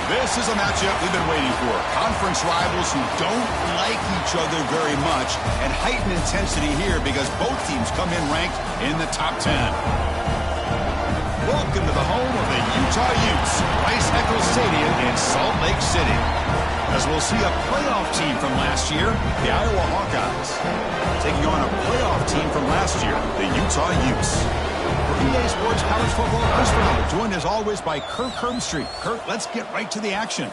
This is a matchup we've been waiting for. Conference rivals who don't like each other very much, and heightened intensity here because both teams come in ranked in the top 10. Welcome to the home of the Utah Utes, Rice-Eccles Stadium in Salt Lake City. As we'll see a playoff team from last year, the Iowa Hawkeyes, taking on a playoff team from last year, the Utah Utes. For EA Sports College Football, Chris Fowler, joined as always by Kirk Herbstreit. Kirk, let's get right to the action.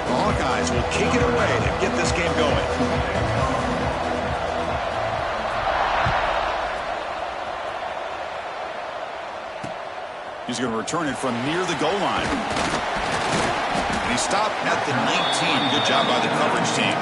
The Hawkeyes will kick it away to get this game going. He's going to return it from near the goal line. And he stopped at the 19. Good job by the coverage team.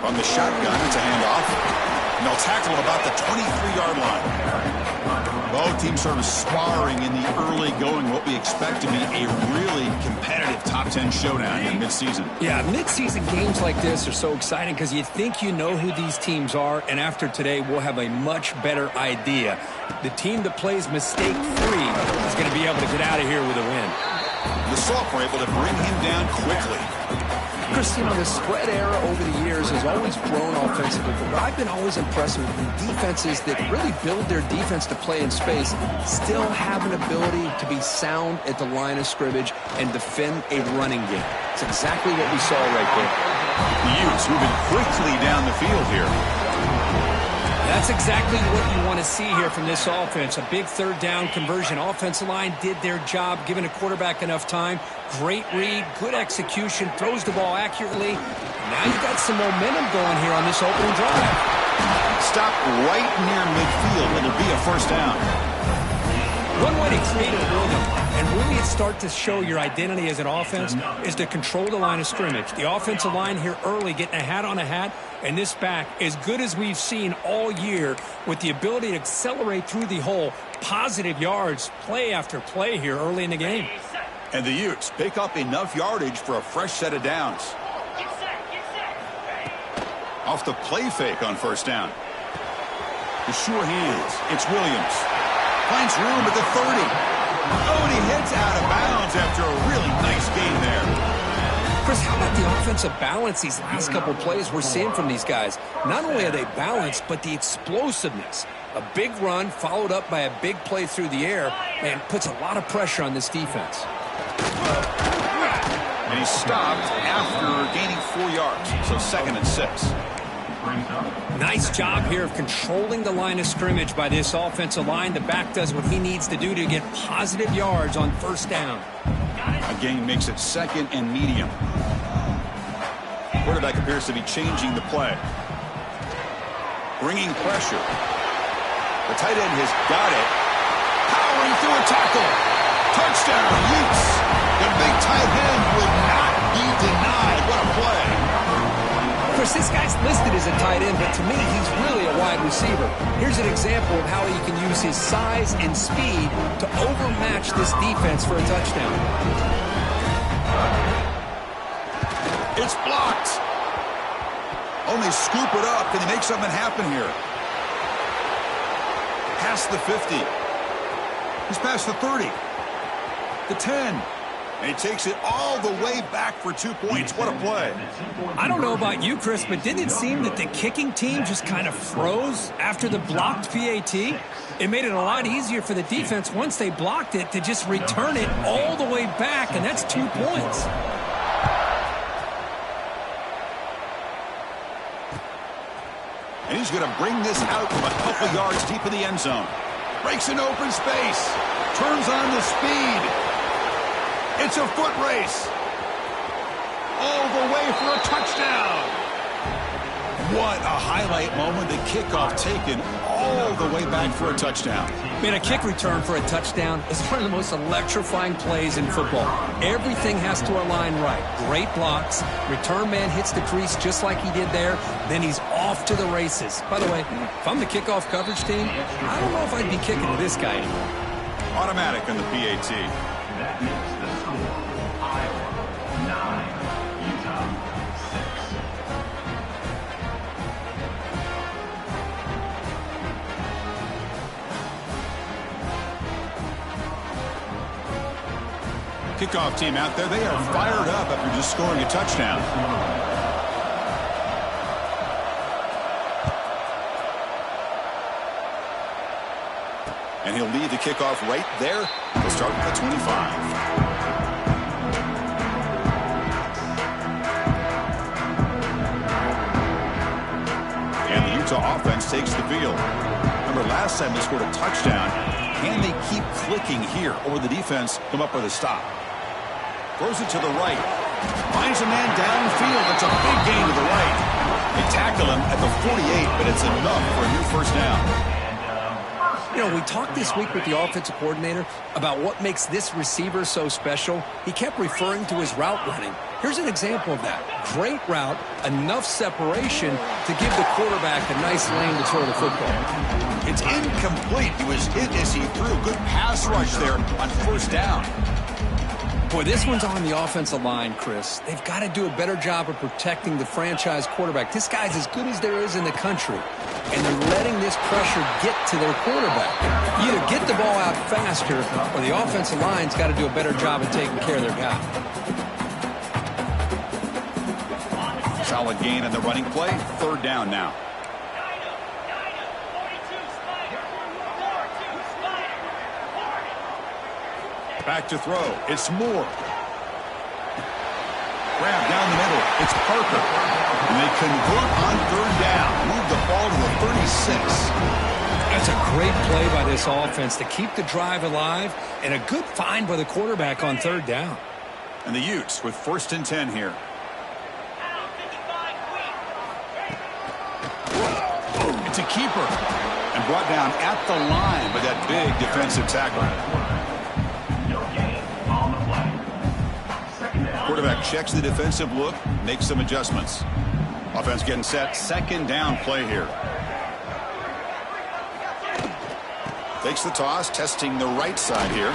From the shotgun, it's a handoff. And they'll tackle him about the 23-yard line. Both teams sort of sparring in the early going, what we expect to be a really competitive top 10 showdown in midseason. Yeah, midseason games like this are so exciting because you think you know who these teams are, and after today, we'll have a much better idea. The team that plays mistake-free is going to be able to get out of here with a win. The Salk were able to bring him down quickly. Chris, you know, the spread era over the years has always grown offensively, but what I've been always impressed with defenses that really build their defense to play in space still have an ability to be sound at the line of scrimmage and defend a running game. It's exactly what we saw right there. The Utes moving quickly down the field here. That's exactly what you want to see here from this offense. A big third down conversion. Offensive line did their job, giving a quarterback enough time. Great read, good execution, throws the ball accurately. Now you got some momentum going here on this opening drive. Stop right near midfield. It'll be a first down. One way to create a rhythm and really start to show your identity as an offense is to control the line of scrimmage. The offensive line here early getting a hat on a hat, and this back as good as we've seen all year with the ability to accelerate through the hole. Positive yards, play after play here early in the game. And the Utes pick up enough yardage for a fresh set of downs. Off the play fake on first down. The sure hands. It's Williams. Finds room at the 30. Oh, and he heads out of bounds after a really nice gain there. Chris, how about the offensive balance these last couple plays we're seeing from these guys? Not only are they balanced, but the explosiveness. A big run followed up by a big play through the air, and puts a lot of pressure on this defense. And he stopped after gaining 4 yards, so 2nd and 6. Nice job here of controlling the line of scrimmage by this offensive line. The back does what he needs to do to get positive yards on first down. A gain makes it 2nd and medium. Quarterback appears to be changing the play. Bringing pressure. The tight end has got it. Powering through a tackle. Touchdown, Utes. The big tight end will not be denied. What a play. Of course, this guy's listed as a tight end, but to me, he's really a wide receiver. Here's an example of how he can use his size and speed to overmatch this defense for a touchdown. It's blocked. Only scoop it up. Can he make something happen here? Past the 50. He's past the 30. The 10. And he takes it all the way back for 2 points. What a play. I don't know about you, Chris, but didn't it seem that the kicking team just kind of froze after the blocked PAT? It made it a lot easier for the defense once they blocked it to just return it all the way back, and that's 2 points. And he's going to bring this out from a couple yards deep in the end zone. Breaks an open space. Turns on the speed. It's a foot race. All the way for a touchdown. What a highlight moment. The kickoff taken all the way back for a touchdown. Man, a kick return for a touchdown is one of the most electrifying plays in football. Everything has to align right. Great blocks. Return man hits the crease just like he did there. Then he's off to the races. By the way, if I'm the kickoff coverage team, I don't know if I'd be kicking to this guy anymore. Automatic on the PAT. That is the score. Iowa 9, Utah 6. Kickoff team out there, they are fired up after just scoring a touchdown. And he'll lead the kickoff right there. He'll start at the 25. And the Utah offense takes the field. Remember, last time they scored a touchdown. Can they keep clicking here, or will the defense come up with a stop? Throws it to the right. Finds a man downfield. It's a big gain to the right. They tackle him at the 48, but it's enough for a new first down. You know, we talked this week with the offensive coordinator about what makes this receiver so special. He kept referring to his route running. Here's an example of that. Great route, enough separation to give the quarterback a nice lane to throw the football. It's incomplete. He was hit as he threw. Good pass rush there on first down. Boy, this one's on the offensive line, Chris. They've got to do a better job of protecting the franchise quarterback. This guy's as good as there is in the country, and they're letting this pressure get to their quarterback. Either get the ball out faster, or the offensive line's got to do a better job of taking care of their guy. Solid gain on the running play. Third down now. Back to throw. It's Moore. Grab down the middle. It's Parker. And they convert on third down. Move the ball to the 36. That's a great play by this offense to keep the drive alive, and a good find by the quarterback on third down. And the Utes with 1st and 10 here. It's a keeper. And brought down at the line by that big defensive tackle. Quarterback checks the defensive look, makes some adjustments. Offense getting set. 2nd down play here. Takes the toss, testing the right side here.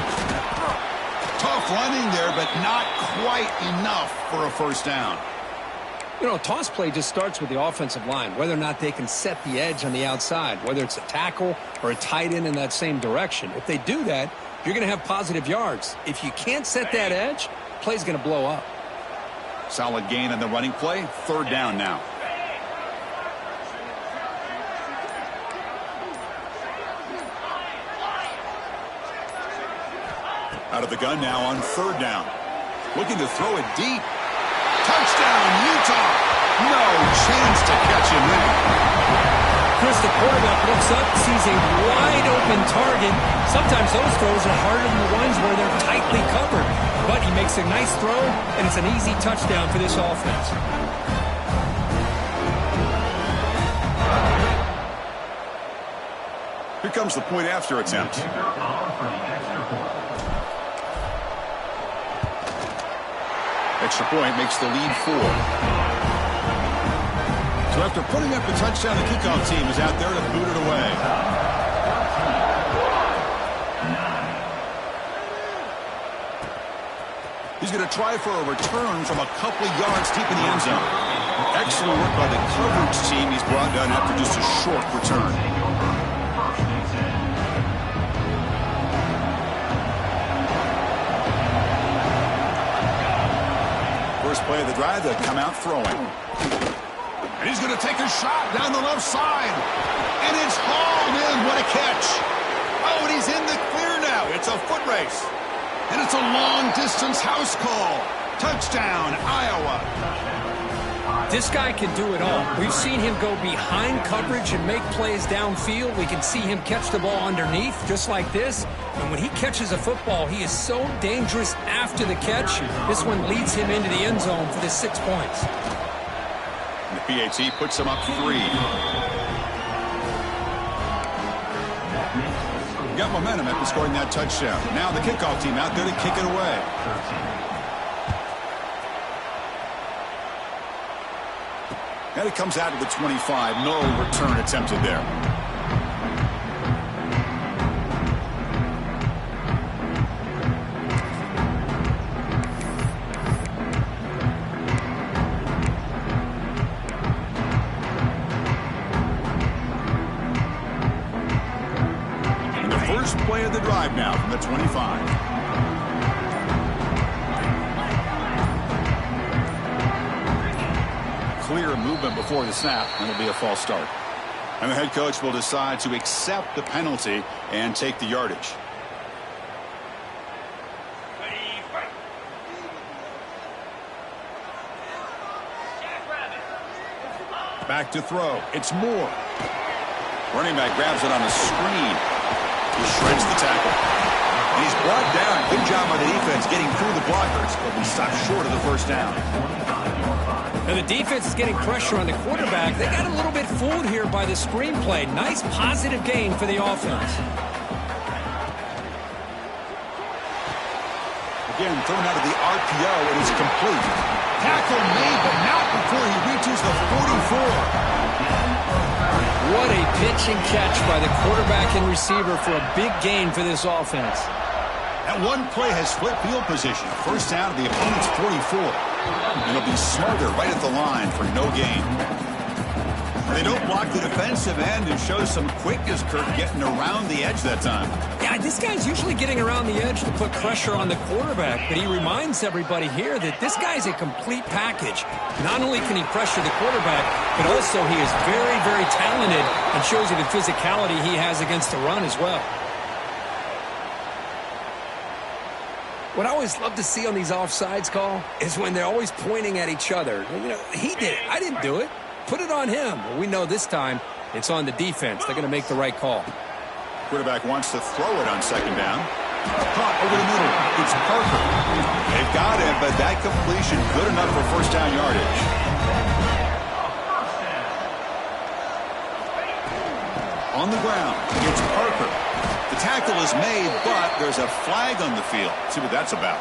Tough running there, but not quite enough for a first down. You know, a toss play just starts with the offensive line, whether or not they can set the edge on the outside, whether it's a tackle or a tight end in that same direction. If they do that, you're going to have positive yards. If you can't set that edge, play's going to blow up. Solid gain on the running play. 3rd down now. Out of the gun now on 3rd down. Looking to throw it deep. Touchdown, Utah. No chance to catch him there. Chris, the quarterback looks up, sees a wide-open target. Sometimes those throws are harder than the ones where they're tightly covered. But he makes a nice throw, and it's an easy touchdown for this offense. Here comes the point after attempt. Extra point makes the lead 4. So after putting up the touchdown, the kickoff team is out there to boot it away. He's going to try for a return from a couple of yards deep in the end zone. Excellent work by the coverage team. He's brought down after just a short return. First play of the drive, they'll come out throwing. And he's going to take a shot down the left side. And it's hauled in. What a catch. Oh, and he's in the clear now. It's a foot race. And it's a long-distance house call. Touchdown, Iowa. This guy can do it all. We've seen him go behind coverage and make plays downfield. We can see him catch the ball underneath, just like this. And when he catches a football, he is so dangerous after the catch. This one leads him into the end zone for the 6 points. The PAT puts them up 3. Got momentum after scoring that touchdown. Now the kickoff team out there to kick it away. And it comes out to the 25. No return attempted there. And the first play of the drive now from the 25. Clear movement before the snap, and it'll be a false start. And the head coach will decide to accept the penalty and take the yardage. Back to throw. It's Moore. Running back grabs it on the screen. He shreds the tackle. And he's brought down. Good job by the defense getting through the blockers, but we stopped short of the first down. And the defense is getting pressure on the quarterback. They got a little bit fooled here by the screenplay. Nice positive gain for the offense. Again, thrown out of the RPO, and it's complete. Tackle made, but not before he reaches the 44. What a pitch and catch by the quarterback and receiver for a big gain for this offense. That one play has flipped field position. First down to the opponent's 44. And it'll be Smarter right at the line for no gain. They don't block the defensive end and show some quickness, Kirk, getting around the edge that time. Yeah, this guy's usually getting around the edge to put pressure on the quarterback, but he reminds everybody here that this guy's a complete package. Not only can he pressure the quarterback, but also he is very, very talented and shows you the physicality he has against the run as well. What I always love to see on these offsides call is when they're always pointing at each other. You know, he did it. I didn't do it. Put it on him. Well, we know this time it's on the defense. They're going to make the right call. Quarterback wants to throw it on second down. Caught over the middle. It's Parker. They've got it, but that completion good enough for first down yardage. On the ground, it's Parker. The tackle is made, but there's a flag on the field. See what that's about.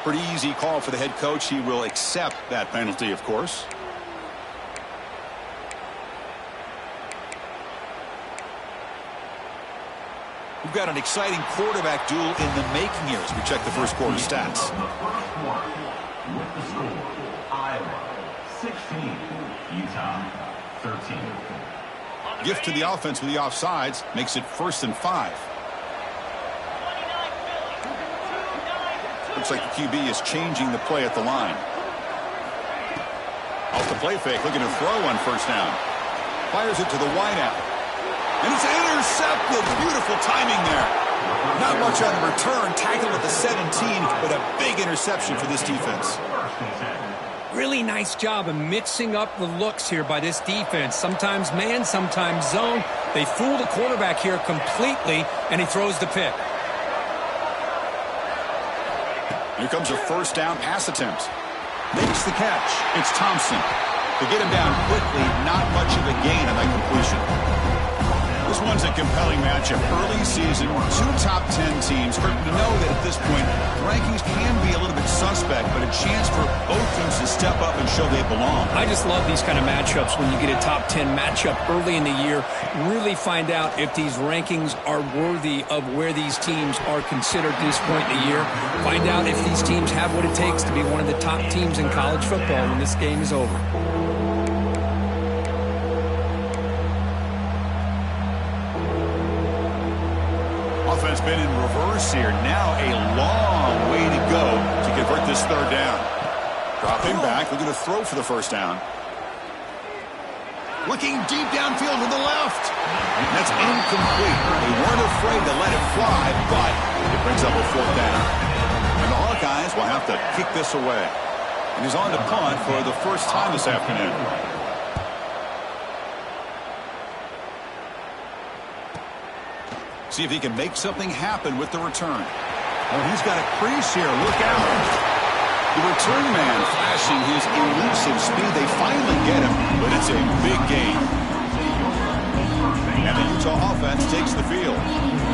Pretty easy call for the head coach. He will accept that penalty, of course. We've got an exciting quarterback duel in the making here as we check the first quarter stats. With the score, Iowa 16, Utah 13. Gift to the offense with the offsides makes it 1st and 5. Looks like the QB is changing the play at the line. Off the play fake, looking to throw on first down. Fires it to the wideout. And it's intercepted. Beautiful timing there. Not much on the return. Tackled at the 17, but a big interception for this defense. Really nice job of mixing up the looks here by this defense. Sometimes man, sometimes zone. They fool the quarterback here completely, and he throws the pick. Here comes a first down pass attempt. Makes the catch. It's Thompson. To get him down quickly, not much of a gain on that completion. This one's a compelling matchup. Early season, 2 top 10 teams. We know that at this point, rankings can be a little bit suspect, but a chance for both teams to step up and show they belong. I just love these kind of matchups when you get a top 10 matchup early in the year. Really find out if these rankings are worthy of where these teams are considered at this point in the year. Find out if these teams have what it takes to be one of the top teams in college football when this game is over. Offense been in reverse here. Now a long way to go to convert this third down. Dropping back, looking to throw for the first down. Looking deep downfield to the left. That's incomplete. They weren't afraid to let it fly, but it brings up a 4th down. And the Hawkeyes will have to kick this away. And he's on to punt for the first time this afternoon. See if he can make something happen with the return. Oh, he's got a crease here. Look out. The return man flashing his elusive speed. They finally get him, but it's a big gain. And the Utah offense takes the field.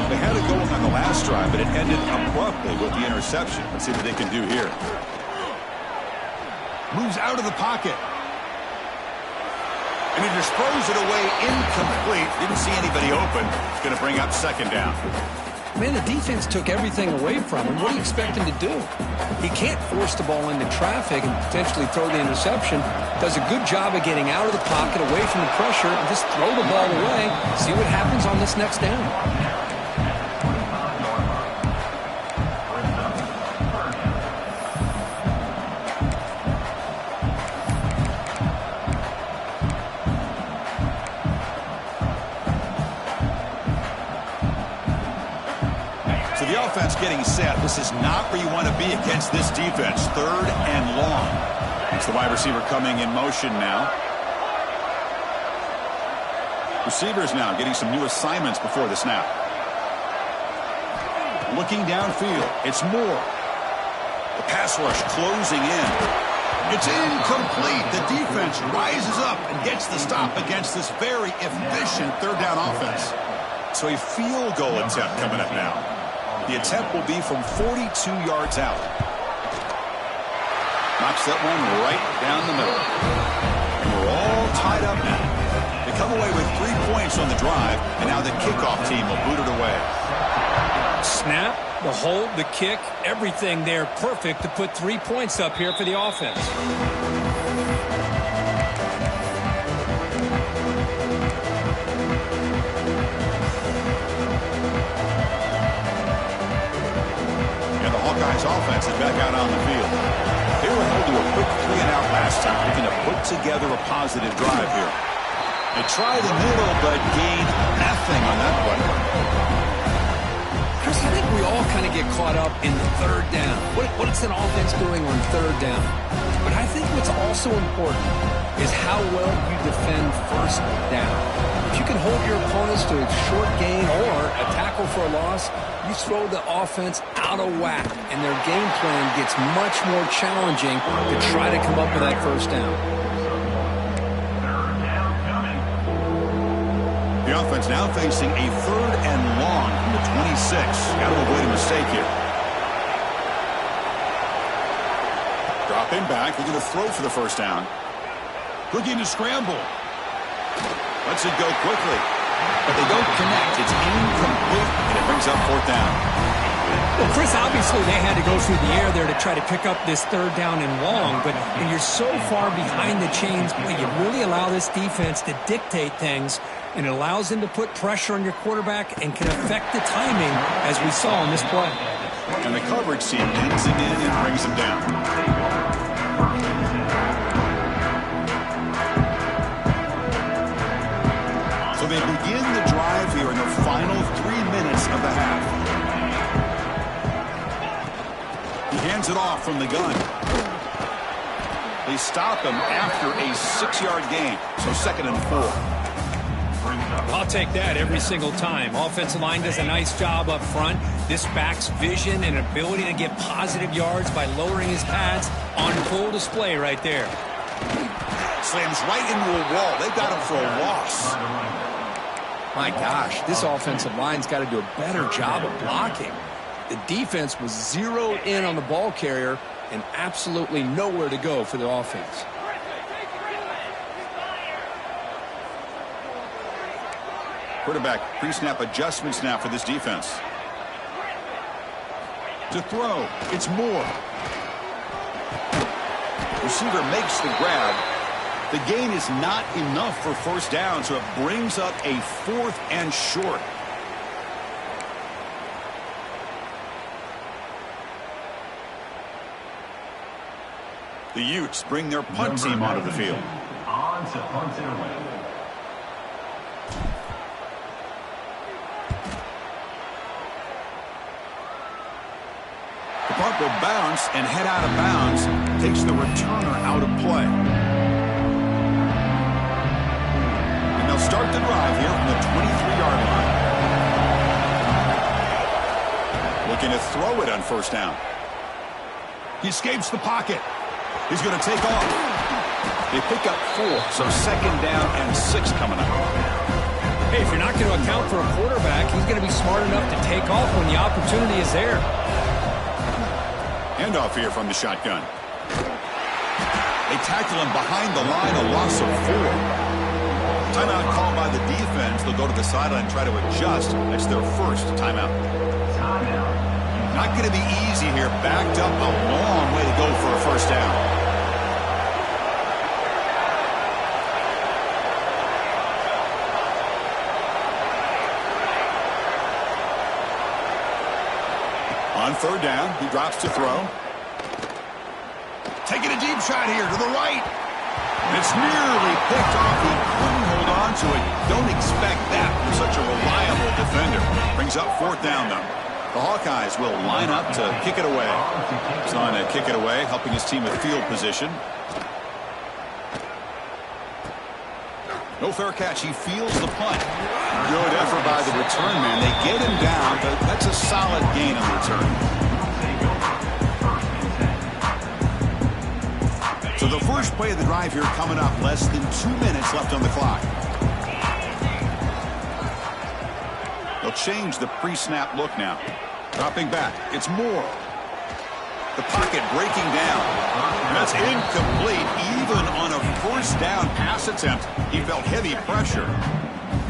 They had it going on the last drive, but it ended abruptly with the interception. Let's see what they can do here. Moves out of the pocket. And he just throws it away incomplete. Didn't see anybody open. It's going to bring up second down. Man, the defense took everything away from him. What do you expect him to do? He can't force the ball into traffic and potentially throw the interception. Does a good job of getting out of the pocket, away from the pressure, and just throw the ball away. See what happens on this next down. Offense getting set. This is not where you want to be against this defense. Third and long. It's the wide receiver coming in motion now. Receivers now getting some new assignments before the snap. Looking downfield. It's Moore. The pass rush closing in. It's incomplete. The defense rises up and gets the stop against this very efficient third down offense. So a field goal attempt coming up now. The attempt will be from 42 yards out. Knocks that one right down the middle. And we're all tied up now. They come away with 3 points on the drive, and now the kickoff team will boot it away. Snap, the hold, the kick, everything there perfect to put 3 points up here for the offense. Hawkeyes offense is back out on the field. They were held to a quick 3-and-out last time, looking to put together a positive drive here. They try the middle, but gain nothing on that play. Chris, I think we all kind of get caught up in the third down. What is an offense doing on third down? But I think what's also important is how well you defend first down. If you can hold your opponents to a short gain or a tackle for a loss, you throw the offense out of whack, and their game plan gets much more challenging to try to come up with that first down. The offense now facing a third and long from the 26. Got to avoid a mistake here. Dropping back, they're going to throw for the first down. Looking to scramble. Lets it go quickly. But they don't connect. It's incomplete, and it brings up fourth down. Well, Chris, obviously they had to go through the air there to try to pick up this third down and long, but when you're so far behind the chains, boy, you really allow this defense to dictate things, and it allows them to put pressure on your quarterback and can affect the timing, as we saw in this play. And the coverage team ends him in and brings him down. So they begin the drive here in the final 3 minutes of the half. He hands it off from the gun. They stop him after a 6-yard gain, so 2nd and 4. I'll take that every single time. Offensive line does a nice job up front. This back's vision and ability to get positive yards by lowering his pads on full display right there. Slams right into a wall. They got him for a loss. My gosh, this offensive line's got to do a better job of blocking. The defense was zeroed in on the ball carrier and absolutely nowhere to go for the offense. Quarterback pre-snap adjustments now for this defense. To throw, it's Moore. Receiver makes the grab. The gain is not enough for first down, so it brings up a 4th and short. The Utes bring their punt team onto the field. On to punt it away. The punt will bounce and head out of bounds. Takes the returner out of play. And they'll start the drive here from the 23-yard line. Looking to throw it on first down. He escapes the pocket. He's going to take off. They pick up 4, so 2nd down and 6 coming up. Hey, if you're not going to account for a quarterback, he's going to be smart enough to take off when the opportunity is there. Handoff here from the shotgun. They tackle him behind the line, a loss of 4. Timeout called by the defense. They'll go to the sideline and try to adjust. That's their first timeout. Not going to be easy here. Backed up, a long way to go for a first down. On 3rd down, he drops to throw. Taking a deep shot here to the right. It's nearly picked off. He couldn't hold on to it. Don't expect that from such a reliable defender. Brings up 4th down, though. The Hawkeyes will line up to kick it away. He's on a kick it away, helping his team with field position. No fair catch. He feels the punt. Good effort by the return man. They get him down, but that's a solid gain on the return. So the first play of the drive here coming up. Less than 2 minutes left on the clock. They'll change the pre-snap look now. Dropping back. It's Moore. The pocket breaking down. And that's incomplete. Even on a first down pass attempt, he felt heavy pressure.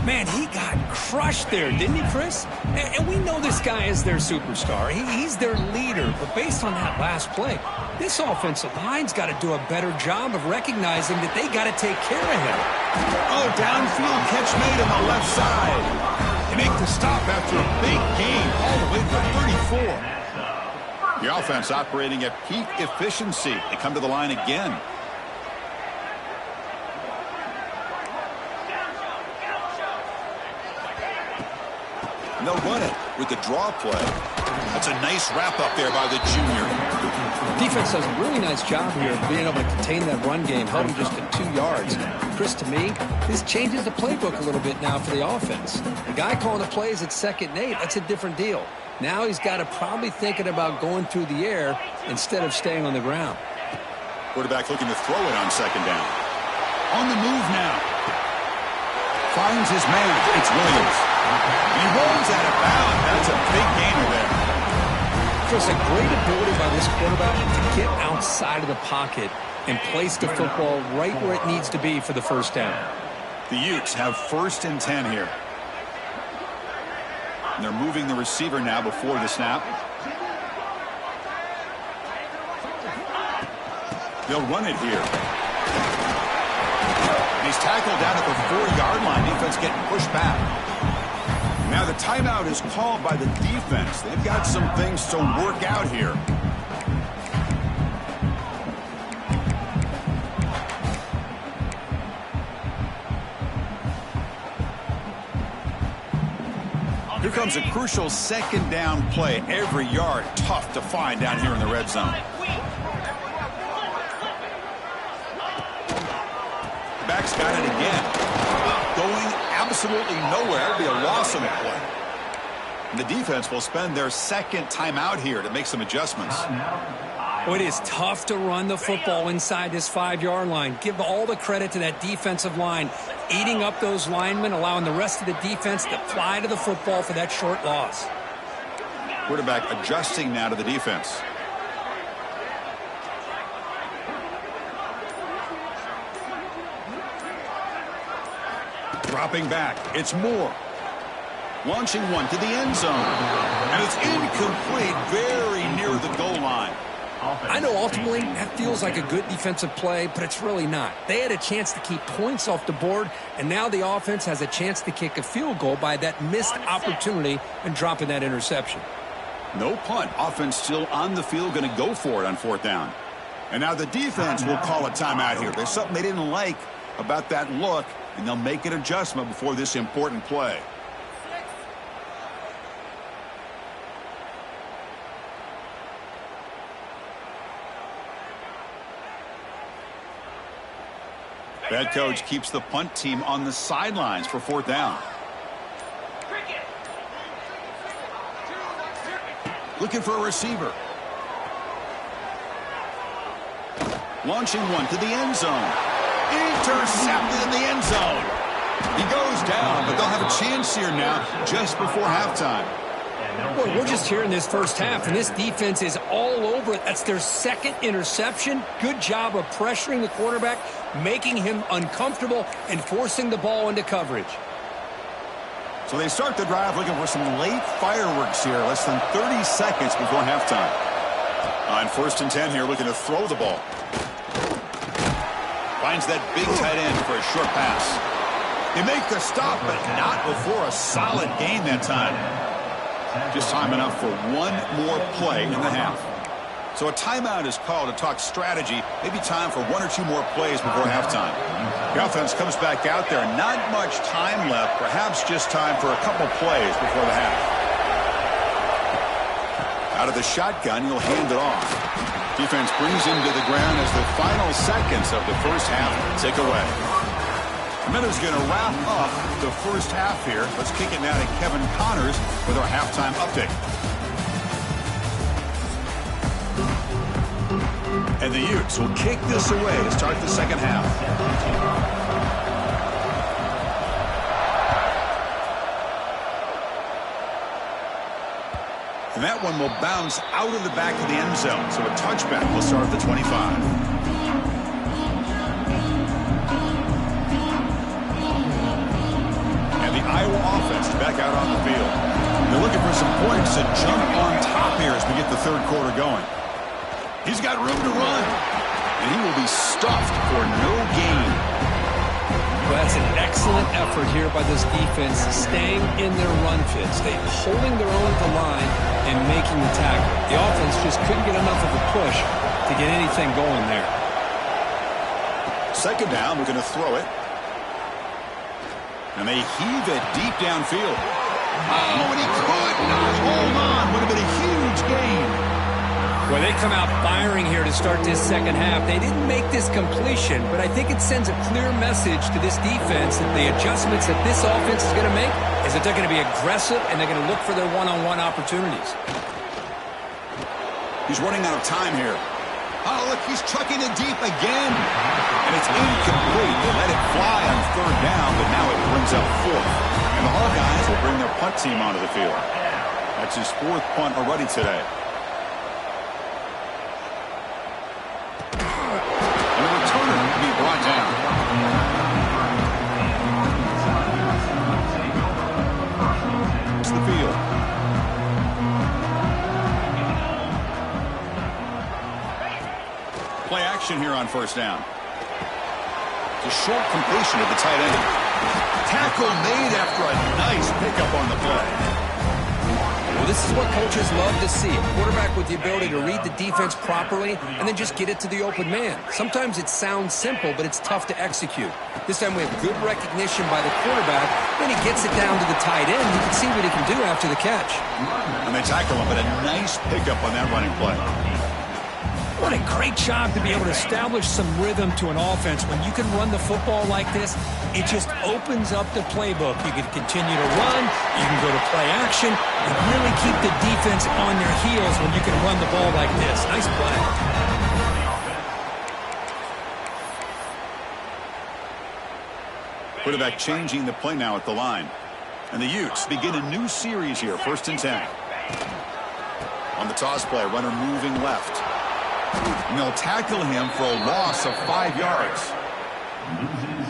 Man, he got crushed there, didn't he, Chris? And we know this guy is their superstar. He's their leader. But based on that last play, this offensive line's got to do a better job of recognizing that they got to take care of him. Oh, downfield catch made on the left side. They make the stop after a big gain all the way to 34. The offense operating at peak efficiency. They come to the line again. And they'll run it with the draw play. That's a nice wrap up there by the junior. Defense does a really nice job here of being able to contain that run game, held him just at 2 yards. Chris, to me, this changes the playbook a little bit now for the offense. The guy calling the plays at 2nd and 8, that's a different deal. Now he's got to probably thinking about going through the air instead of staying on the ground. Quarterback looking to throw it on 2nd down. On the move now. Finds his man. It's Williams. He rolls out of bounds. That's a big gainer there. Chris, a great ability by this quarterback to get outside of the pocket and place the football right where it needs to be for the first down. The Utes have 1st and 10 here. And they're moving the receiver now before the snap. They'll run it here. And he's tackled down at the 4-yard line. Defense getting pushed back. Now the timeout is called by the defense. They've got some things to work out here. Here comes a crucial 2nd down play. Every yard tough to find down here in the red zone. Back's got it again. Going absolutely nowhere. It'll be a loss on the play. And the defense will spend their 2nd timeout here to make some adjustments. Oh, it is tough to run the football inside this 5-yard line. Give all the credit to that defensive line, eating up those linemen, allowing the rest of the defense to fly to the football for that short loss. Quarterback adjusting now to the defense. Dropping back. It's Moore. Launching one to the end zone. And it's incomplete, very near the goal line. I know ultimately that feels like a good defensive play, but it's really not. They had a chance to keep points off the board, and now the offense has a chance to kick a field goal by that missed opportunity and dropping that interception. No punt. Offense still on the field, going to go for it on 4th down. And now the defense will call a timeout here. There's something they didn't like about that look, and they'll make an adjustment before this important play. Head coach keeps the punt team on the sidelines for 4th down. Looking for a receiver. Launching one to the end zone. Intercepted in the end zone. He goes down, but they'll have a chance here now just before halftime. Boy, we're just here in this first half, and this defense is all over it. That's their second interception. Good job of pressuring the quarterback, making him uncomfortable, and forcing the ball into coverage. So they start the drive looking for some late fireworks here, less than 30 seconds before halftime. On 1st and 10 here, looking to throw the ball. Finds that big tight end for a short pass. They make the stop, but not before a solid gain that time. Just time enough for one more play in the half. So a timeout is called to talk strategy. Maybe time for one or two more plays before halftime. The offense comes back out there. Not much time left. Perhaps just time for a couple plays before the half. Out of the shotgun, he'll hand it off. Defense brings him to the ground as the final seconds of the first half tick away. Miller's going to wrap up the first half here. Let's kick it now to Kevin Connors with our halftime update. And the Utes will kick this away to start the second half. And that one will bounce out of the back of the end zone. So a touchback will start at the 25. Iowa offense back out on the field. They're looking for some points to jump on top here as we get the third quarter going. He's got room to run, and he will be stuffed for no gain. Well, that's an excellent effort here by this defense, staying in their run fit, holding their own at the line and making the tackle. The offense just couldn't get enough of a push to get anything going there. Second down, we're going to throw it. And they heave it deep downfield. Oh, and he could not hold on. Would have been a huge gain. Well, they come out firing here to start this second half. They didn't make this completion, but I think it sends a clear message to this defense that the adjustments that this offense is going to make is that they're going to be aggressive and they're going to look for their one-on-one opportunities. He's running out of time here. Oh, look, he's chucking it deep again. And it's incomplete. They let it fly on third down, but now it brings up fourth. And the Hawkeyes will bring their punt team onto the field. That's his fourth punt already today. And the returner will be brought down. It's the field. Play action here on first down. It's a short completion of the tight end. Tackle made after a nice pickup on the play. Well, this is what coaches love to see. A quarterback with the ability to read the defense properly and then just get it to the open man. Sometimes it sounds simple, but it's tough to execute. This time we have good recognition by the quarterback. Then he gets it down to the tight end. You can see what he can do after the catch. And they tackle him, but a nice pickup on that running play. What a great job to be able to establish some rhythm to an offense. When you can run the football like this, it just opens up the playbook. You can continue to run, you can go to play action, and really keep the defense on their heels when you can run the ball like this. Nice play. Quarterback changing the play now at the line. And the Utes begin a new series here, 1st and 10. On the toss play, runner moving left. And they'll tackle him for a loss of 5 yards.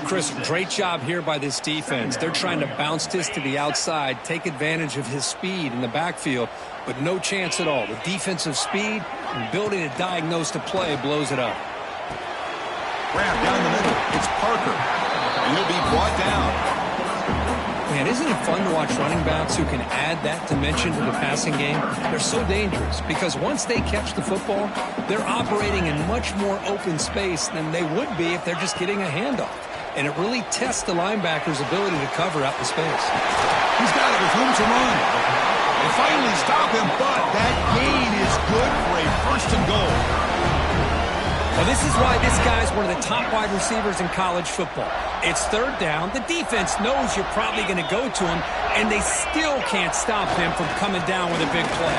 Chris, great job here by this defense. They're trying to bounce this to the outside, take advantage of his speed in the backfield, but no chance at all. The defensive speed and ability to diagnose the play blows it up. Grab down the middle. It's Parker. And he'll be brought down. Man, isn't it fun to watch running backs who can add that dimension to the passing game? They're so dangerous because once they catch the football, they're operating in much more open space than they would be if they're just getting a handoff. And it really tests the linebacker's ability to cover out the space. He's got it with room to run. They finally stop him, but that gain is good for a 1st and goal. Well, this is why this guy's one of the top wide receivers in college football. It's third down. The defense knows you're probably going to go to him, and they still can't stop him from coming down with a big play.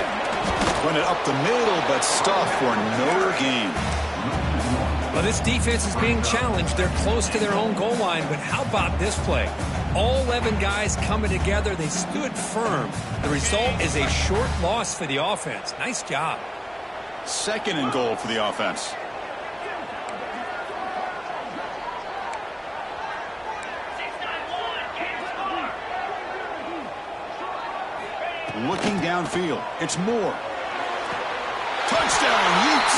Run it up the middle, but stuff for no gain. Well, this defense is being challenged. They're close to their own goal line, but how about this play? All 11 guys coming together. They stood firm. The result is a short loss for the offense. Nice job. 2nd and goal for the offense. Looking downfield. It's Moore. Touchdown, Utes.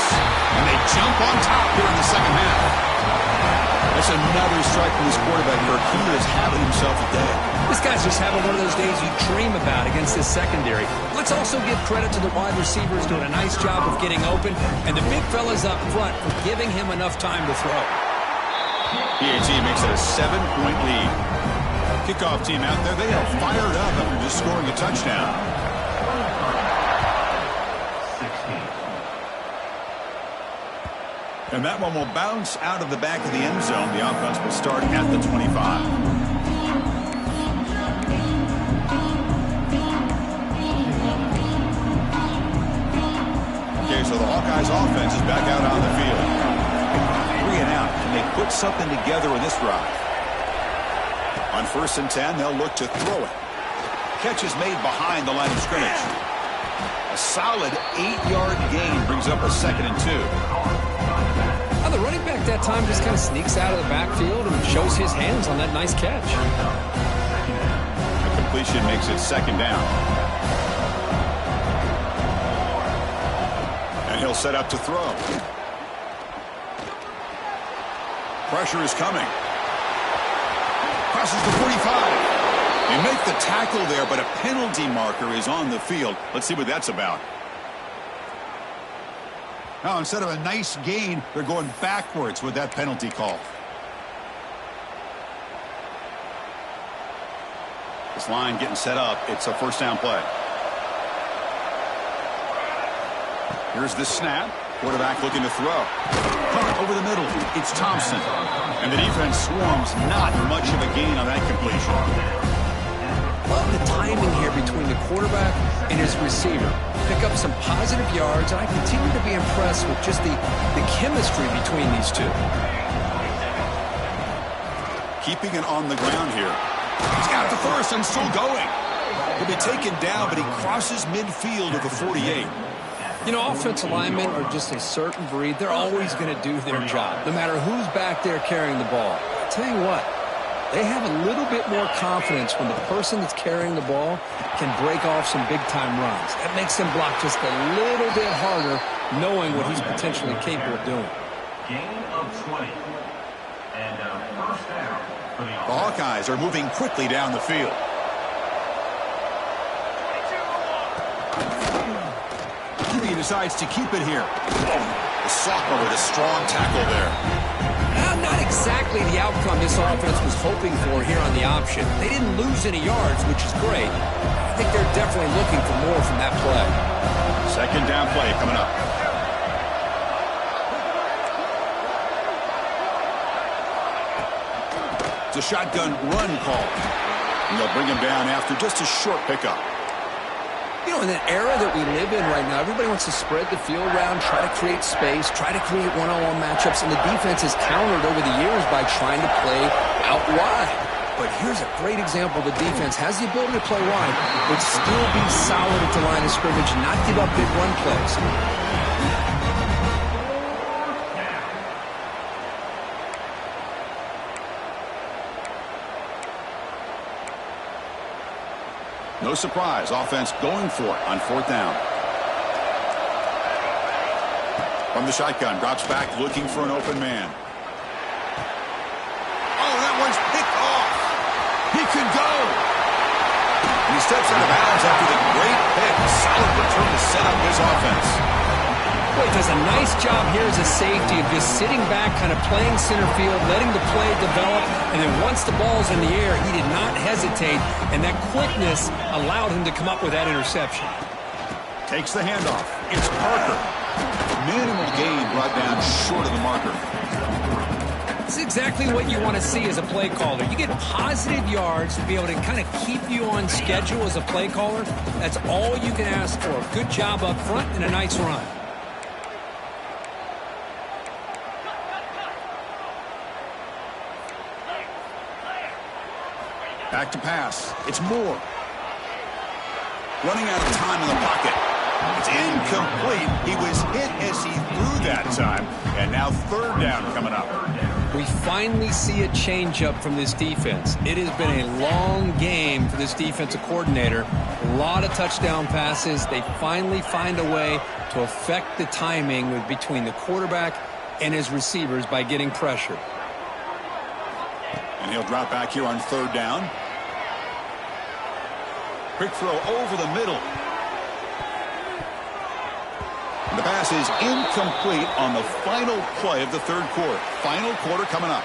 And they jump on top here in the second half. That's another strike from this quarterback. He is having himself a day. This guy's just having one of those days you dream about against this secondary. Let's also give credit to the wide receivers doing a nice job of getting open, and the big fellas up front for giving him enough time to throw. PAT makes it a 7-point lead. Kickoff team out there, they are fired up after just scoring a touchdown. And that one will bounce out of the back of the end zone. The offense will start at the 25. Okay, so the Hawkeyes offense is back out on the field. 3 and out. Can they put something together in this drive? On 1st and 10, they'll look to throw it. Catch is made behind the line of scrimmage. A solid 8-yard gain brings up a 2nd and 2. Now the running back that time just kind of sneaks out of the backfield and shows his hands on that nice catch. The completion makes it 2nd down. And he'll set up to throw. Pressure is coming. Crosses the 45. They make the tackle there, but a penalty marker is on the field. Let's see what that's about. Now, instead of a nice gain, they're going backwards with that penalty call. This line getting set up. It's a 1st down play. Here's the snap. Quarterback looking to throw. Caught over the middle. It's Thompson. And the defense swarms. Not much of a gain on that completion. Love the timing here between the quarterback and his receiver. Pick up some positive yards, and I continue to be impressed with just the chemistry between these two. Keeping it on the ground here. He's got the 1st and still going. He'll be taken down, but he crosses midfield of the 48. You know, offensive linemen are just a certain breed. They're always going to do their job, no matter who's back there carrying the ball. I'll tell you what, they have a little bit more confidence when the person that's carrying the ball can break off some big-time runs. That makes them block just a little bit harder, knowing what he's potentially capable of doing. Gain of 20. And 1st down for the Hawkeyes are moving quickly down the field. He decides to keep it here. The sophomore with a strong tackle there. Not exactly the outcome this offense was hoping for here on the option. They didn't lose any yards, which is great. I think they're definitely looking for more from that play. 2nd down play coming up. It's a shotgun run call. And they'll bring him down after just a short pickup. You know, in an era that we live in right now, everybody wants to spread the field around, try to create space, try to create one-on-one matchups, and the defense has countered over the years by trying to play out wide. But here's a great example. The defense has the ability to play wide, but still be solid at the line of scrimmage and not give up big run plays. No surprise, offense going for it on 4th down. From the shotgun, drops back looking for an open man. Oh, that one's picked off. He can go. And he steps out of bounds after the great pick. Solid return to set up his offense. Boy, does a nice job here as a safety of just sitting back, kind of playing center field, letting the play develop, and then once the ball's in the air, he did not hesitate, and that quickness allowed him to come up with that interception. Takes the handoff. It's Parker. Minimal gain brought down short of the marker. This is exactly what you want to see as a play caller. You get positive yards to be able to kind of keep you on schedule as a play caller. That's all you can ask for. Good job up front and a nice run. Back to pass. It's Moore. Running out of time in the pocket. It's incomplete. He was hit as he threw that time. And now third down coming up. We finally see a changeup from this defense. It has been a long game for this defensive coordinator. A lot of touchdown passes. They finally find a way to affect the timing between the quarterback and his receivers by getting pressure. And he'll drop back here on third down. Quick throw over the middle. The pass is incomplete on the final play of the third quarter. Final quarter coming up.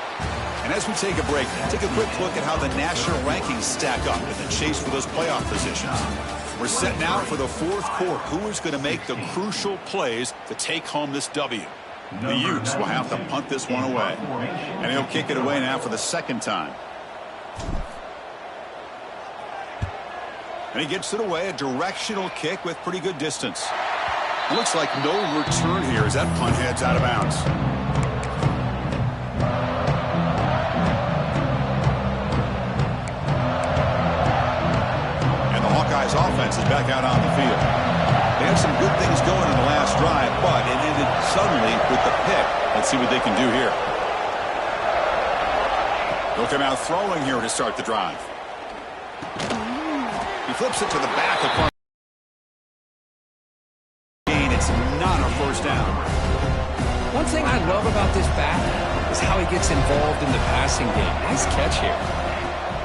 And as we take a break, take a quick look at how the national rankings stack up in the chase for those playoff positions. We're set now for the fourth quarter. Who is going to make the crucial plays to take home this W? The Utes will have to punt this one away. And he'll kick it away now for the second time. And he gets it away, a directional kick with pretty good distance. It looks like no return here as that punt heads out of bounds. And the Hawkeyes offense is back out on the field. They had some good things going in the last drive, but it ended suddenly with the pick. Let's see what they can do here. They'll come out throwing here to start the drive. He flips it to the back of It's not a first down. One thing I love about this back is how he gets involved in the passing game. Nice catch here.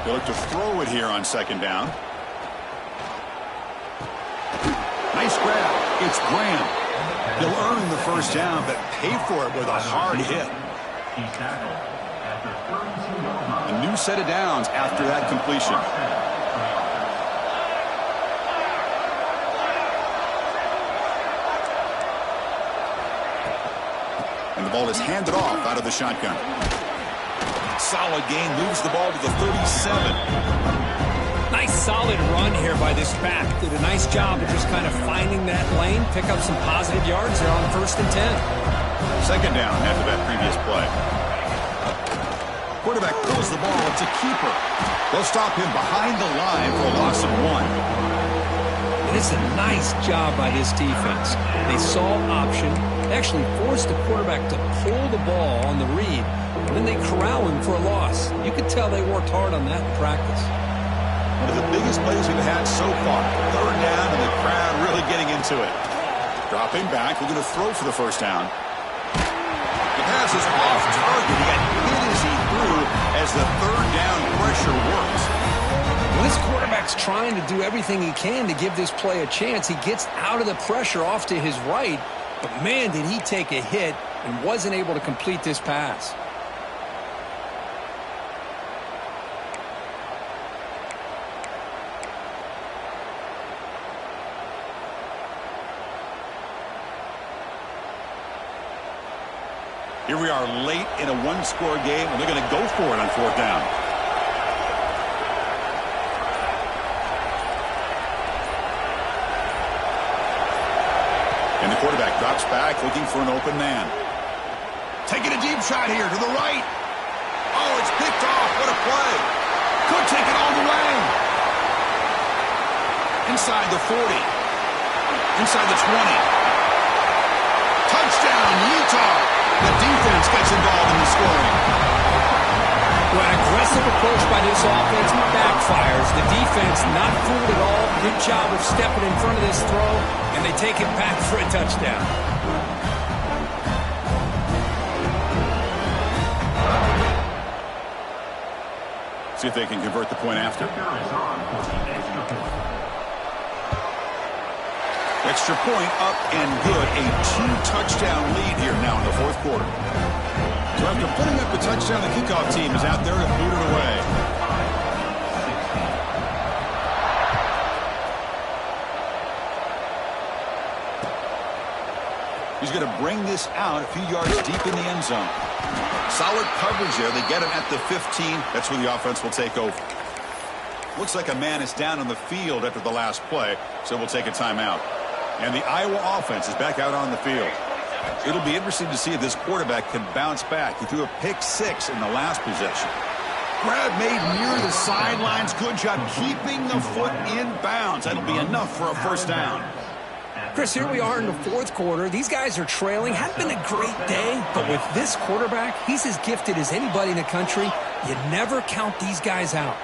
They'll look to throw it here on second down. Nice grab. It's Graham. He'll earn the first down, but pay for it with a hard hit. A new set of downs after that completion. And the ball is handed off out of the shotgun. Solid gain, moves the ball to the 37. Nice solid run here by this back. Did a nice job of just kind of finding that lane, pick up some positive yards there on 1st and 10. Second down after that previous play. Quarterback throws the ball. It's a keeper. They'll stop him behind the line for a loss of 1. And it's a nice job by this defense. They saw option, actually forced the quarterback to pull the ball on the read, and then they corral him for a loss. You could tell they worked hard on that in practice. One of the biggest plays we've had so far. Third down, and the crowd really getting into it. Dropping back, we're going to throw for the first down. The pass is off target. He got hit as he threw as the third down pressure works. Well, this quarterback's trying to do everything he can to give this play a chance. He gets out of the pressure off to his right, but man, did he take a hit and wasn't able to complete this pass. Here we are late in a one-score game, and they're going to go for it on fourth down. And the quarterback drops back, looking for an open man. Taking a deep shot here to the right. Oh, it's picked off. What a play. Could take it all the way. Inside the 40. Inside the 20. Touchdown, Utah. The defense gets involved in the scoring. Well, an aggressive approach by this offense backfires. The defense not fooled at all. Good job of stepping in front of this throw, and they take it back for a touchdown. See if they can convert the point after. Extra point up and good. A 2-touchdown lead here now in the fourth quarter. So after putting up the touchdown, the kickoff team is out there to boot it away. He's going to bring this out a few yards deep in the end zone. Solid coverage there. They get him at the 15. That's where the offense will take over. Looks like a man is down on the field after the last play, so we'll take a timeout. And the Iowa offense is back out on the field. It'll be interesting to see if this quarterback can bounce back. He threw a pick 6 in the last possession. Grab made near the sidelines. Good job keeping the foot in bounds. That'll be enough for a first down. Chris, here we are in the fourth quarter. These guys are trailing. Hadn't been a great day, but with this quarterback, he's as gifted as anybody in the country. You never count these guys out.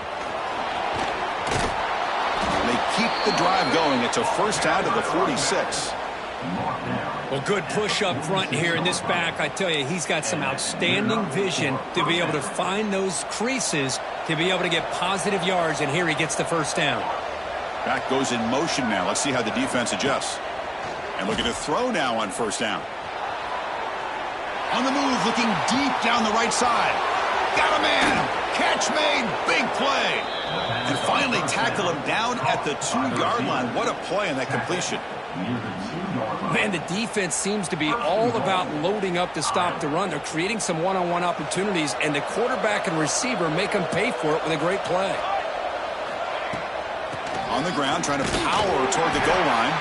They keep the drive going. It's a first down to the 46. Well, good push up front here in this back. I tell you, he's got some outstanding vision to be able to find those creases to be able to get positive yards, and here he gets the first down. Back goes in motion now. Let's see how the defense adjusts. And look at the throw now on first down. On the move, looking deep down the right side. Got a man. Catch made. Big play. And finally tackle him down at the 2-yard line. What a play on that completion. Man, the defense seems to be all about loading up to stop the run. They're creating some one-on-one opportunities, and the quarterback and receiver make them pay for it with a great play. On the ground, trying to power toward the goal line.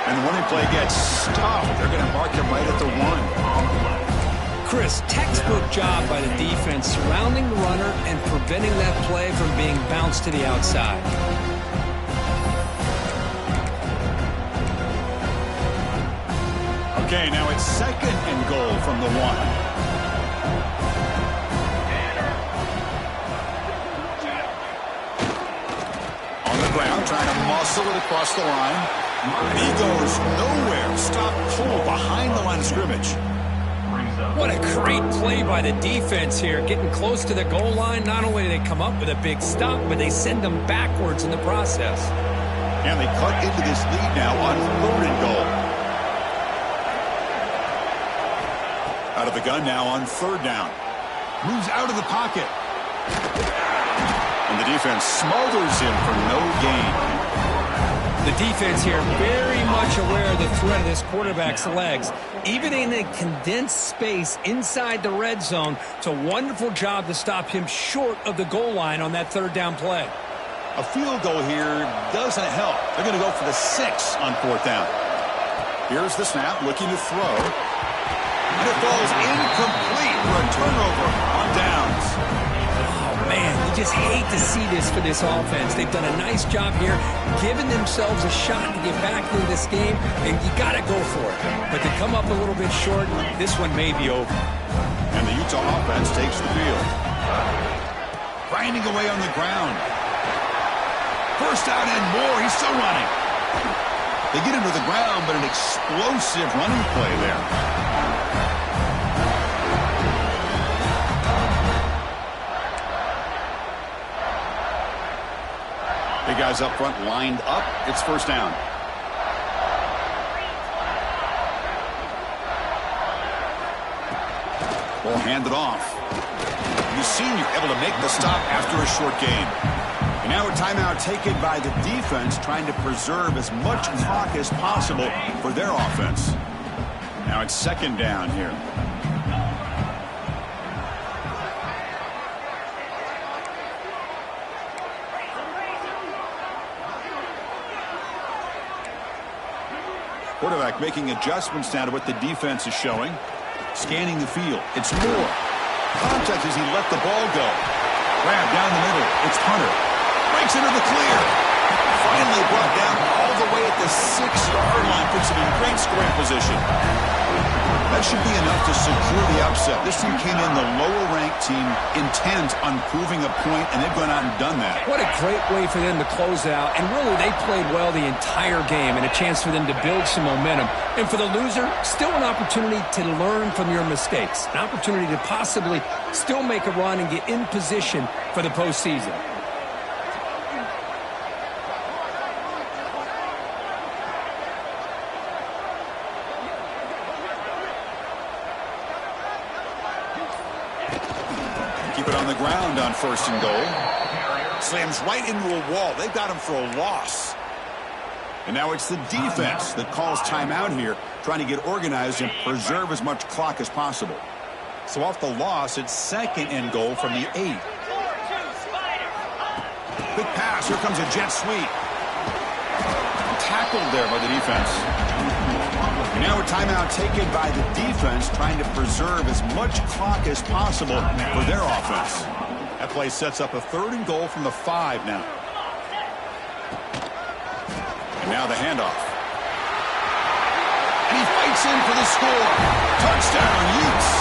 And the running play gets stopped. They're going to mark him right at the 1. Chris, textbook job by the defense surrounding the runner and preventing that play from being bounced to the outside. Okay, now it's second and goal from the 1. On the ground, trying to muscle it across the line. And he goes nowhere. Stop cold behind the line of scrimmage. What a great play by the defense here. Getting close to the goal line, not only do they come up with a big stop, but they send them backwards in the process. And they cut into this lead now on 3rd and goal. Out of the gun now on 3rd down. Moves out of the pocket. And the defense smothers him for no gain. The defense here very much aware of the threat of this quarterback's legs. Even in a condensed space inside the red zone, it's a wonderful job to stop him short of the goal line on that 3rd down play. A field goal here doesn't help. They're going to go for the 6 on 4th down. Here's the snap, looking to throw. And it falls incomplete for a turnover on downs. Man, you just hate to see this for this offense. They've done a nice job here, giving themselves a shot to get back into this game, and you got to go for it. But to come up a little bit short, this one may be over. And the Utah offense takes the field. Grinding away on the ground. First out and more. He's still running. They get him to the ground, but an explosive running play there. Big guys up front lined up. It's first down. Ball handed off. The senior able to make the stop after a short gain. And now a timeout taken by the defense, trying to preserve as much clock as possible for their offense. Now it's 2nd down here. Quarterback making adjustments now to what the defense is showing. Scanning the field. It's Moore. Contact as he let the ball go. Grab down the middle. It's Hunter. Breaks into the clear. Finally brought down all the way at the 6-yard line. Puts him in great scoring position. That should be enough to secure the upset. This team came in the lower-ranked team intent on proving a point, and they've gone out and done that. What a great way for them to close out. And really, they played well the entire game and a chance for them to build some momentum. And for the loser, still an opportunity to learn from your mistakes. An opportunity to possibly still make a run and get in position for the postseason. Keep it on the ground on 1st and goal. Slams right into a wall. They've got him for a loss. And now it's the defense that calls timeout here, trying to get organized and preserve as much clock as possible. So off the loss, it's 2nd and goal from the 8. Quick pass. Here comes a jet sweep. Tackled there by the defense. And now a timeout taken by the defense, trying to preserve as much clock as possible for their offense. That play sets up a 3rd and goal from the 5 now. And now the handoff. And he fights in for the score. Touchdown, Utes.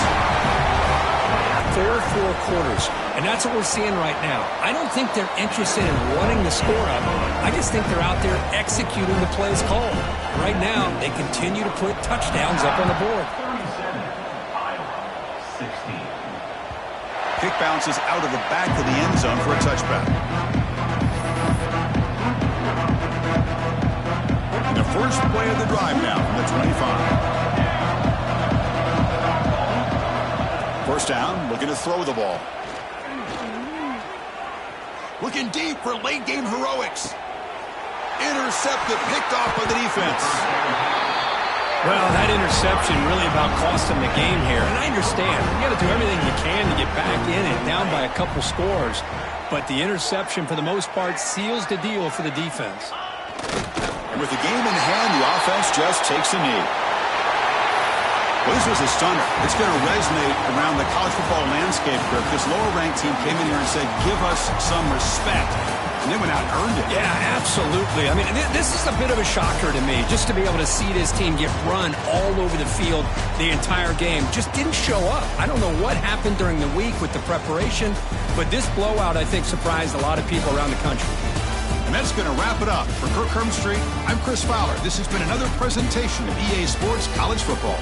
4 quarters, and that's what we're seeing right now. I don't think they're interested in running the score up. I just think they're out there executing the plays called. Right now, they continue to put touchdowns up on the board. 37, Iowa, 16. Kick bounces out of the back of the end zone for a touchback. And the first play of the drive now from the 25. First down, looking to throw the ball. Looking deep for late-game heroics. Intercepted, picked off by the defense. Well, that interception really about cost them the game here. And I understand. You got to do everything you can to get back in and down by a couple scores. But the interception, for the most part, seals the deal for the defense. And with the game in hand, the offense just takes a knee. Well, this was a stunner. It's going to resonate around the college football landscape group. This lower-ranked team came in here and said, give us some respect. And they went out and earned it. Yeah, absolutely. I mean, this is a bit of a shocker to me, just to be able to see this team get run all over the field the entire game. Just didn't show up. I don't know what happened during the week with the preparation, but this blowout, I think, surprised a lot of people around the country. And that's going to wrap it up. For Kirk Herbstreit, I'm Chris Fowler. This has been another presentation of EA Sports College Football.